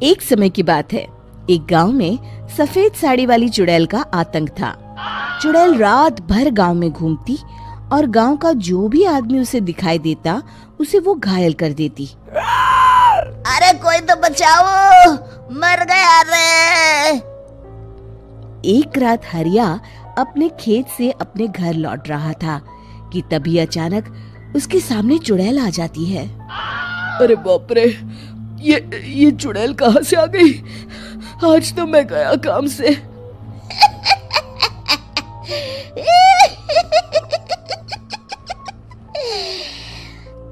एक समय की बात है। एक गांव में सफेद साड़ी वाली चुड़ैल का आतंक था। चुड़ैल रात भर गांव में घूमती और गांव का जो भी आदमी उसे दिखाई देता उसे वो घायल कर देती। अरे कोई तो बचाओ, मर गया रे। एक रात हरिया अपने खेत से अपने घर लौट रहा था कि तभी अचानक उसके सामने चुड़ैल आ जाती है। अरे बाप रे, ये चुड़ैल कहाँ से आ गई? आज तो मैं गया काम से।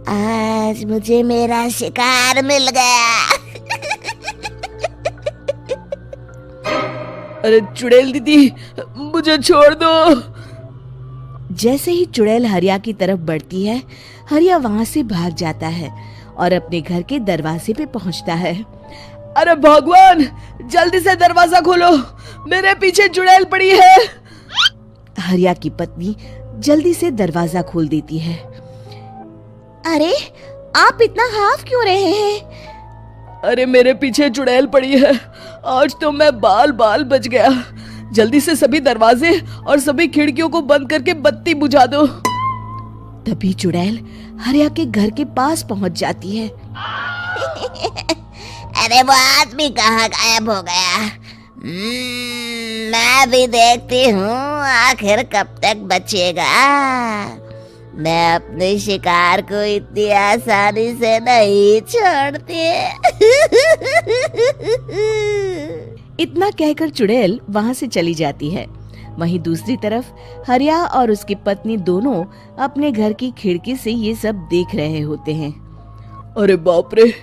आज मुझे मेरा शिकार मिल गया। अरे चुड़ैल दीदी, मुझे छोड़ दो। जैसे ही चुड़ैल हरिया की तरफ बढ़ती है, हरिया वहाँ से भाग जाता है और अपने घर के दरवाजे पे पहुँचता है। अरे भगवान, जल्दी से दरवाजा खोलो, मेरे पीछे चुड़ैल पड़ी है। हरिया की पत्नी जल्दी से दरवाजा खोल देती है। अरे आप इतना हाफ क्यों रहे हैं? अरे मेरे पीछे चुड़ैल पड़ी है, आज तो मैं बाल बाल बच गया। जल्दी से सभी दरवाजे और सभी खिड़कियों को बंद करके बत्ती बुझा दो। तभी चुड़ैल हरिया के घर के पास पहुंच जाती है। अरे वो आदमी कहाँ गायब हो गया? मैं भी देखती हूँ आखिर कब तक बचेगा। मैं अपने शिकार को इतनी आसानी से नहीं छोड़ती। इतना कहकर चुड़ैल वहां से चली जाती है। वहीं दूसरी तरफ हरिया और उसकी पत्नी दोनों अपने घर की खिड़की से ये सब देख रहे होते हैं। अरे बाप रे,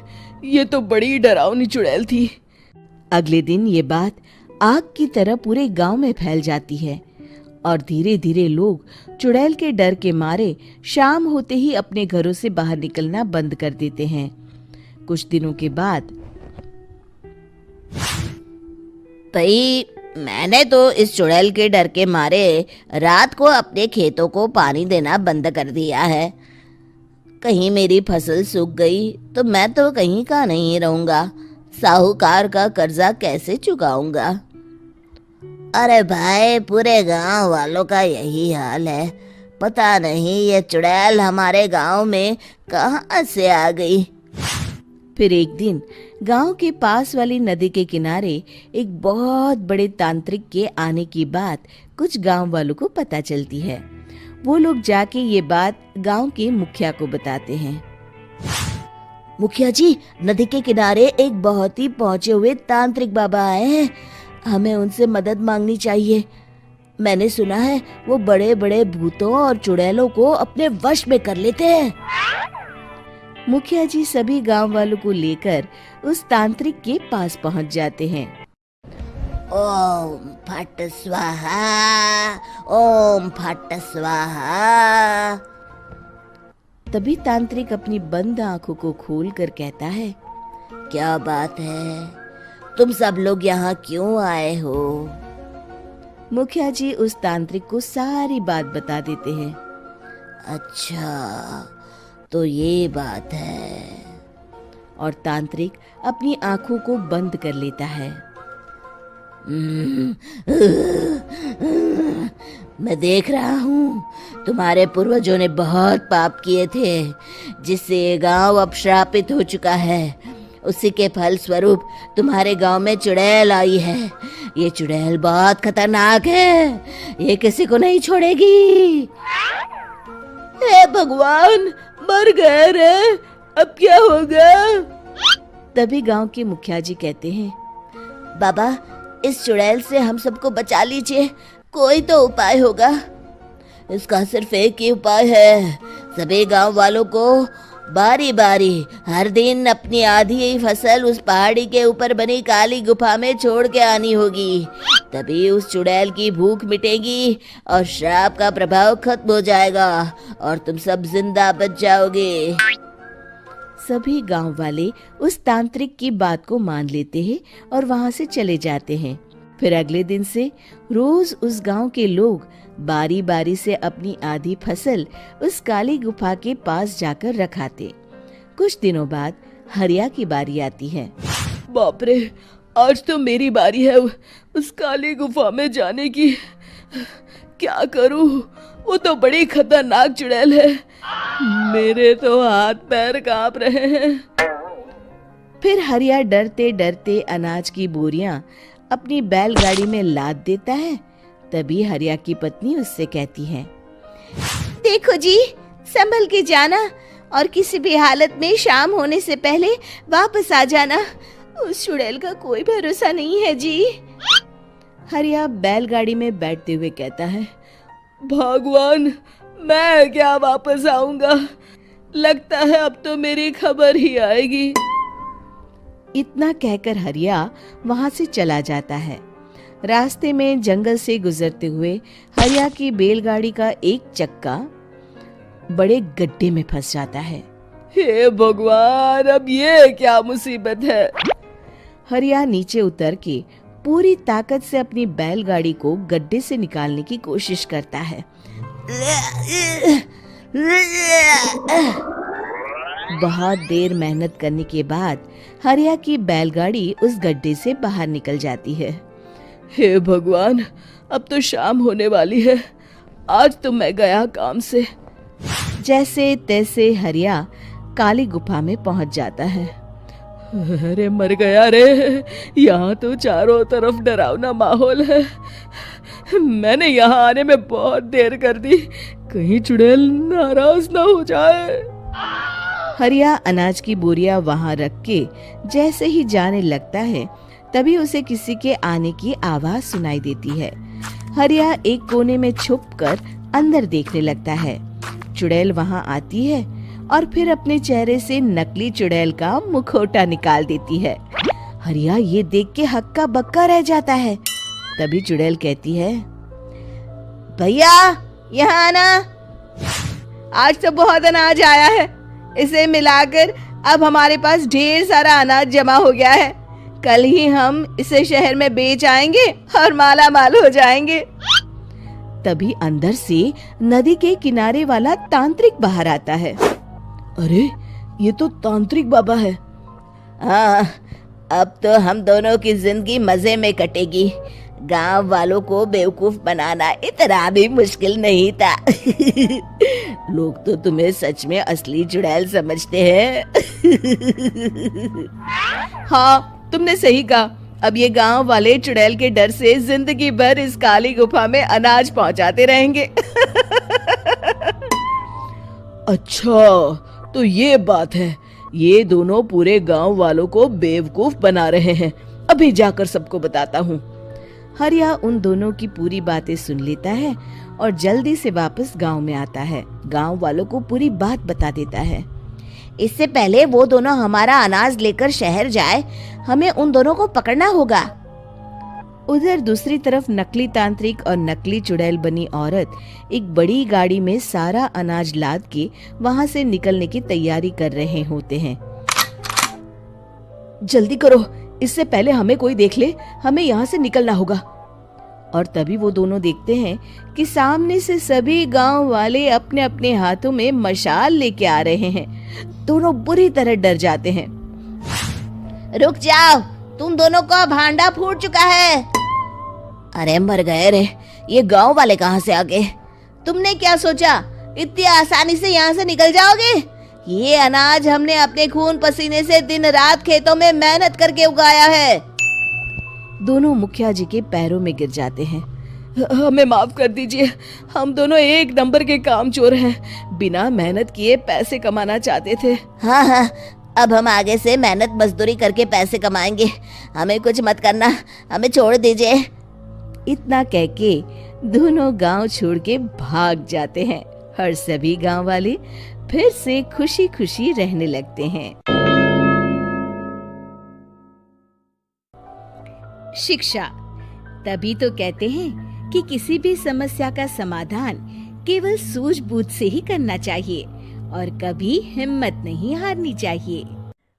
ये तो बड़ी डरावनी चुड़ैल थी। अगले दिन ये बात आग की तरह पूरे गांव में फैल जाती है और धीरे धीरे लोग चुड़ैल के डर के मारे शाम होते ही अपने घरों से बाहर निकलना बंद कर देते हैं। कुछ दिनों के बाद भाई, मैंने तो इस चुड़ैल के डर के मारे रात को अपने खेतों को पानी देना बंद कर दिया है। कहीं मेरी फसल सूख गई तो मैं तो कहीं का नहीं रहूंगा। साहूकार का कर्जा कैसे चुकाऊंगा? अरे भाई, पूरे गांव वालों का यही हाल है। पता नहीं ये चुड़ैल हमारे गांव में कहां से आ गई। फिर एक दिन गांव के पास वाली नदी के किनारे एक बहुत बड़े तांत्रिक के आने की बात कुछ गांव वालों को पता चलती है। वो लोग जाके ये बात गांव के मुखिया को बताते हैं। मुखिया जी, नदी के किनारे एक बहुत ही पहुंचे हुए तांत्रिक बाबा आए हैं। हमें उनसे मदद मांगनी चाहिए। मैंने सुना है वो बड़े बड़े भूतों और चुड़ैलों को अपने वश में कर लेते हैं। मुखिया जी सभी गांव वालों को लेकर उस तांत्रिक के पास पहुंच जाते हैं। ओम फट स्वाहा, ओम फट स्वाहा। तभी तांत्रिक अपनी बंद आंखों को खोलकर कहता है, क्या बात है? तुम सब लोग यहाँ क्यों आए हो? मुखिया जी उस तांत्रिक को सारी बात बता देते हैं। अच्छा, तो ये बात है। और तांत्रिक अपनी आंखों को बंद कर लेता है। मैं देख रहा हूँ तुम्हारे पूर्वजों ने बहुत पाप किए थे, जिससे ये गांव अब श्रापित हो चुका है। उसी के फल स्वरूप तुम्हारे गांव में चुड़ैल आई है। ये चुड़ैल बहुत खतरनाक है, ये किसी को नहीं छोड़ेगी। हे भगवान, मर गए रे, अब क्या होगा? तभी गांव के मुखिया जी कहते हैं, बाबा, इस चुड़ैल से हम सबको बचा लीजिए, कोई तो उपाय होगा। इसका सिर्फ एक ही उपाय है। सभी गांव वालों को बारी बारी हर दिन अपनी आधी फसल उस पहाड़ी के ऊपर बनी काली गुफा में छोड़ के आनी होगी। तभी उस चुड़ैल की भूख मिटेगी और श्राप का प्रभाव खत्म हो जाएगा और तुम सब जिंदा बच जाओगे। सभी गांव वाले उस तांत्रिक की बात को मान लेते हैं और वहां से चले जाते हैं। फिर अगले दिन से रोज उस गांव के लोग बारी बारी से अपनी आधी फसल उस काली गुफा के पास जाकर रखाते। कुछ दिनों बाद हरिया की बारी आती है। बाप रे, आज तो मेरी बारी है उस काली गुफा में जाने की। क्या करूं, वो तो बड़ी खतरनाक चुड़ैल है। मेरे तो हाथ पैर कांप रहे हैं। फिर हरिया डरते डरते अनाज की बोरियां अपनी बैलगाड़ी में लाद देता है। तभी हरिया की पत्नी उससे कहती है, देखो जी, संभल के जाना और किसी भी हालत में शाम होने से पहले वापस आ जाना। उस चुड़ैल का कोई भरोसा नहीं है जी। हरिया बैलगाड़ी में बैठते हुए कहता है, भगवान, मैं क्या वापस आऊंगा? लगता है अब तो मेरी खबर ही आएगी। इतना कहकर हरिया वहां से चला जाता है। रास्ते में जंगल से गुजरते हुए हरिया की बैलगाड़ी का एक चक्का बड़े गड्ढे में फंस जाता है। हे भगवान, अब ये क्या मुसीबत है? हरिया नीचे उतर के पूरी ताकत से अपनी बैलगाड़ी को गड्ढे से निकालने की कोशिश करता है। बहुत देर मेहनत करने के बाद हरिया की बैलगाड़ी उस गड्ढे से बाहर निकल जाती है। हे भगवान, अब तो शाम होने वाली है। आज तो मैं गया काम से। जैसे तैसे हरिया काली गुफा में पहुंच जाता है। अरे मर गया रे, यहाँ तो चारों तरफ डरावना माहौल है। मैंने यहाँ आने में बहुत देर कर दी, कहीं चुड़ैल नाराज ना हो जाए। हरिया अनाज की बोरिया वहां रख के जैसे ही जाने लगता है, तभी उसे किसी के आने की आवाज सुनाई देती है। हरिया एक कोने में छुपकर अंदर देखने लगता है। चुड़ैल वहां आती है और फिर अपने चेहरे से नकली चुड़ैल का मुखौटा निकाल देती है। हरिया ये देख के हक्का बक्का रह जाता है। तभी चुड़ैल कहती है, भैया यहाँ आना। आज तो बहुत अनाज आया है, इसे मिलाकर अब हमारे पास ढेर सारा अनाज जमा हो गया है। कल ही हम इसे शहर में बेच आएंगे और माला माल हो जाएंगे। तभी अंदर से नदी के किनारे वाला तांत्रिक बाहर आता है। अरे, ये तो तांत्रिक बाबा है। हाँ, अब तो हम दोनों की जिंदगी मजे में कटेगी। गांव वालों को बेवकूफ बनाना इतना भी मुश्किल नहीं था। लोग तो तुम्हें सच में असली चुड़ैल समझते हैं। हाँ, तुमने सही कहा। अब ये गांव वाले चुड़ैल के डर से जिंदगी भर इस काली गुफा में अनाज पहुंचाते रहेंगे। अच्छा, तो ये बात है। ये दोनों पूरे गांव वालों को बेवकूफ बना रहे हैं। अभी जाकर सबको बताता हूँ। हरिया उन दोनों की पूरी बातें सुन लेता है और जल्दी से वापस गांव में आता है। गांव वालों को पूरी बात बता देता है। इससे पहले वो दोनों हमारा अनाज लेकर शहर जाए, हमें उन दोनों को पकड़ना होगा। उधर दूसरी तरफ नकली तांत्रिक और नकली चुड़ैल बनी औरत एक बड़ी गाड़ी में सारा अनाज लाद के वहां से निकलने की तैयारी कर रहे होते हैं। जल्दी करो, इससे पहले हमें कोई देख ले। हमें यहाँ से निकलना होगा। और तभी वो दोनों देखते हैं कि सामने से सभी गांव वाले अपने अपने हाथों में मशाल लेके आ रहे हैं। दोनों बुरी तरह डर जाते हैं। रुक जाओ, तुम दोनों का भांडा फूट चुका है। अरे मर गए रे, ये गांव वाले कहाँ से आ गए? तुमने क्या सोचा इतनी आसानी से यहाँ से निकल जाओगे? ये अनाज हमने अपने खून पसीने से दिन रात खेतों में मेहनत करके उगाया है। दोनों मुखिया जी के पैरों में गिर जाते हैं। हमें माफ कर दीजिए, हम दोनों एक नंबर के कामचोर हैं। बिना मेहनत किए पैसे कमाना चाहते थे। हाँ, अब हम आगे से मेहनत मजदूरी करके पैसे कमाएंगे। हमें कुछ मत करना, हमें छोड़ दीजिए। इतना कह के दोनों गांव छोड़ के भाग जाते हैं और सभी गांव वाले फिर से खुशी खुशी रहने लगते हैं। शिक्षा, तभी तो कहते हैं कि किसी भी समस्या का समाधान केवल सूझबूझ से ही करना चाहिए और कभी हिम्मत नहीं हारनी चाहिए।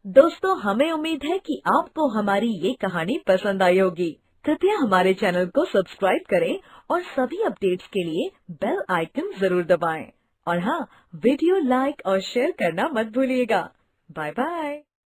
दोस्तों, हमें उम्मीद है कि आपको हमारी ये कहानी पसंद आई होगी। कृपया हमारे चैनल को सब्सक्राइब करें और सभी अपडेट्स के लिए बेल आइकन जरूर दबाएं। और हाँ, वीडियो लाइक और शेयर करना मत भूलिएगा। Bye bye.